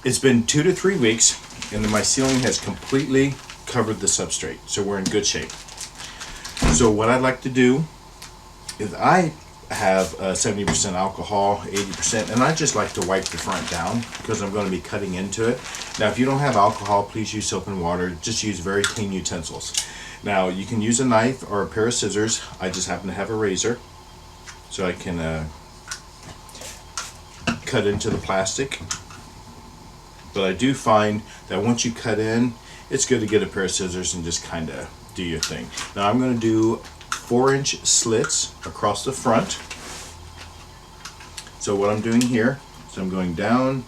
It's been 2 to 3 weeks and the mycelium has completely covered the substrate, so we're in good shape. So what I'd like to do is I have 70% alcohol, 80%, and I just like to wipe the front down because I'm going to be cutting into it. Now if you don't have alcohol, please use soap and water. Just use very clean utensils. Now you can use a knife or a pair of scissors. I just happen to have a razor, so I can cut into the plastic. But I do find that once you cut in, it's good to get a pair of scissors and just kind of do your thing. Now I'm going to do 4-inch slits across the front. So what I'm doing here is I'm going down,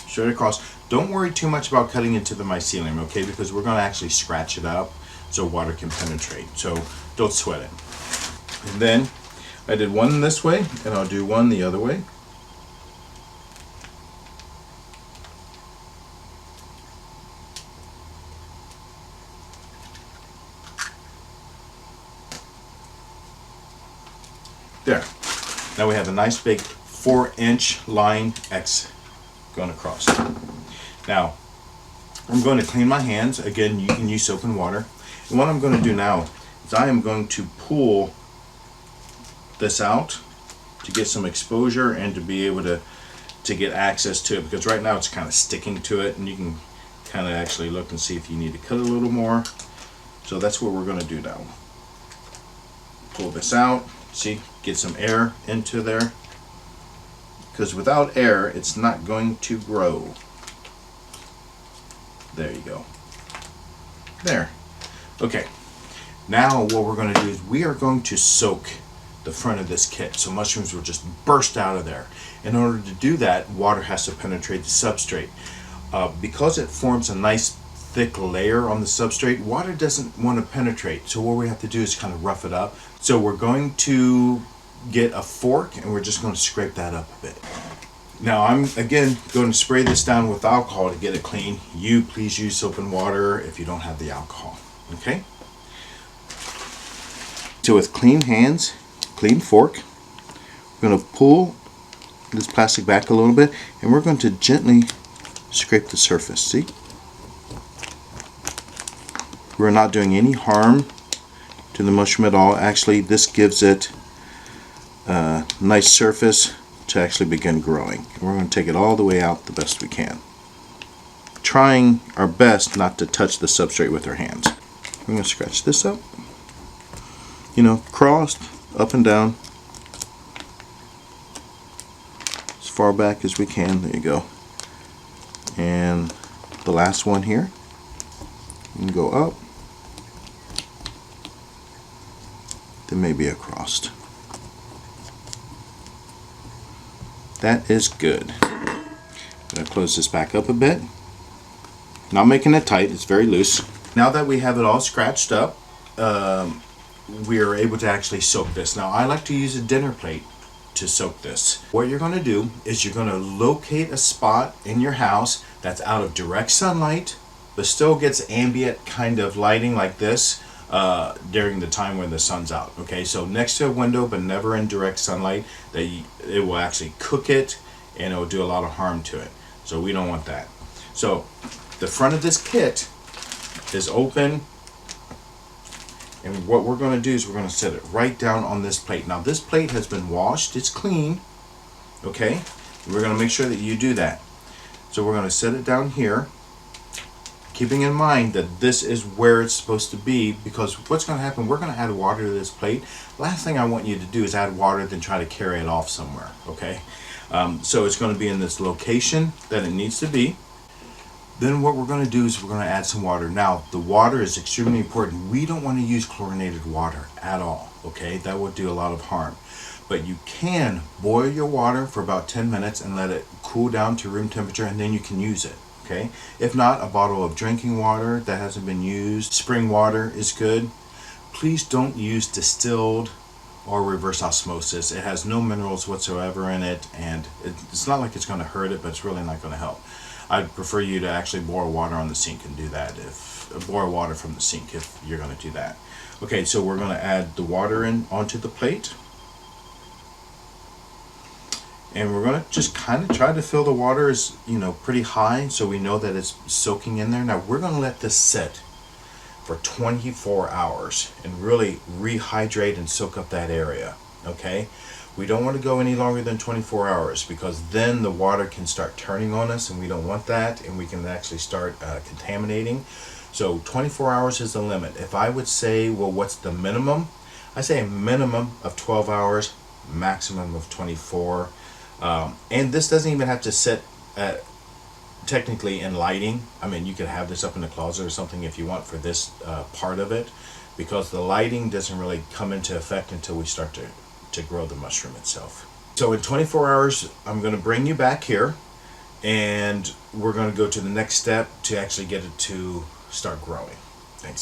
straight across. Don't worry too much about cutting into the mycelium, okay? Because we're going to actually scratch it up so water can penetrate. So don't sweat it. And then I did one this way, and I'll do one the other way. There. Now we have a nice big 4-inch line X going across. Now, I'm going to clean my hands. Again, you can use soap and water. And what I'm going to do now is I am going to pull this out to get some exposure and to be able to get access to it, because right now it's kind of sticking to it, and you can kind of actually look and see if you need to cut it a little more. So that's what we're going to do now. Pull this out, see, get some air into there, because without air it's not going to grow. There you go. There. Okay, now what we're going to do is we are going to soak the front of this kit so mushrooms will just burst out of there. In order to do that, water has to penetrate the substrate. Because it forms a nice thick layer on the substrate, water doesn't want to penetrate, so what we have to do is kind of rough it up. So we're going to get a fork and we're just going to scrape that up a bit. Now I'm again going to spray this down with alcohol to get it clean. You please use soap and water if you don't have the alcohol, okay? So with clean hands, clean fork, we're going to pull this plastic back a little bit and we're going to gently scrape the surface. See? We're not doing any harm to the mushroom at all. Actually, this gives it a nice surface to actually begin growing. And we're going to take it all the way out the best we can, trying our best not to touch the substrate with our hands. We're going to scratch this up, you know, crossed, up and down, as far back as we can. There you go. And the last one here, you can go up, then maybe across. That is good. I'm going to close this back up a bit. Not making it tight, it's very loose. Now that we have it all scratched up, we are able to actually soak this. Now I like to use a dinner plate to soak this. What you're going to do is you're going to locate a spot in your house that's out of direct sunlight but still gets ambient kind of lighting like this during the time when the sun's out. Okay, so next to a window but never in direct sunlight. It will actually cook it and it will do a lot of harm to it, so we don't want that. So the front of this kit is open, and what we're going to do is we're going to set it right down on this plate. Now this plate has been washed, it's clean, okay? We're going to make sure that you do that. So we're going to set it down here, keeping in mind that this is where it's supposed to be, because what's going to happen, we're going to add water to this plate. Last thing I want you to do is add water then try to carry it off somewhere, okay? So it's going to be in this location that it needs to be. Then what we're going to do is we're going to add some water. Now the water is extremely important. We don't want to use chlorinated water at all, okay? That would do a lot of harm. But you can boil your water for about 10 minutes and let it cool down to room temperature, and then you can use it, okay? If not, a bottle of drinking water that hasn't been used, spring water is good. Please don't use distilled or reverse osmosis. It has no minerals whatsoever in it, and it's not like it's going to hurt it, but it's really not going to help. I'd prefer you to actually boil water on the sink and do that. Boil water from the sink if you're going to do that. Okay, so we're going to add the water in onto the plate. And we're going to just kind of try to fill the water as, pretty high so we know that it's soaking in there. Now we're going to let this sit for 24 hours and really rehydrate and soak up that area. Okay? We don't want to go any longer than 24 hours because then the water can start turning on us and we don't want that, and we can actually start contaminating. So 24 hours is the limit. If I would say, well, what's the minimum? I say a minimum of 12 hours, maximum of 24. And this doesn't even have to sit technically in lighting. I mean, you could have this up in the closet or something if you want for this part of it, because the lighting doesn't really come into effect until we start to grow the mushroom itself. So in 24 hours, I'm going to bring you back here, and we're going to go to the next step to actually get it to start growing. Thanks.